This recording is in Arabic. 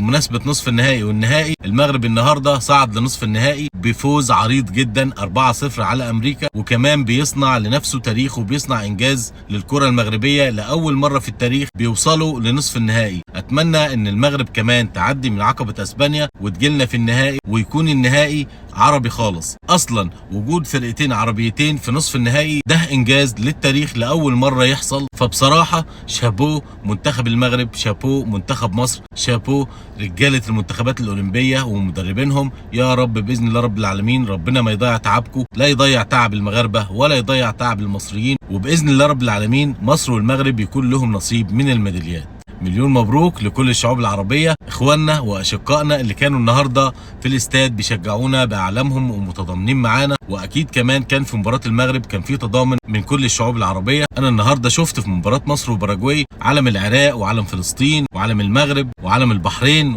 بمناسبة نصف النهائي والنهائي، المغرب النهاردة صعد لنصف النهائي بفوز عريض جدا 4-0 على أمريكا، وكمان بيصنع لنفسه تاريخ وبيصنع إنجاز للكرة المغربية، لأول مرة في التاريخ بيوصلوا لنصف النهائي. أتمنى إن المغرب كمان تعدي من عقبة أسبانيا وتجيلنا في النهائي، ويكون النهائي عربي خالص. أصلا وجود فرقتين عربيتين في نصف النهائي ده إنجاز للتاريخ لأول مرة يحصل. فبصراحة شابو منتخب المغرب، شابو منتخب مصر، شابو رجالة المنتخبات الأولمبية ومدربينهم. يا رب بإذن الله رب العالمين ربنا ما يضيع تعبكم، لا يضيع تعب المغاربة ولا يضيع تعب المصريين، وبإذن الله رب العالمين مصر والمغرب يكون لهم نصيب من الميداليات. مليون مبروك لكل الشعوب العربية، اخواننا واشقائنا اللي كانوا النهاردة في الاستاد بيشجعونا باعلامهم ومتضامنين معانا، واكيد كمان كان في مباراة المغرب كان في تضامن من كل الشعوب العربية. انا النهاردة شفت في مباراة مصر وباراجواي علم العراق وعلم فلسطين وعلم المغرب وعلم البحرين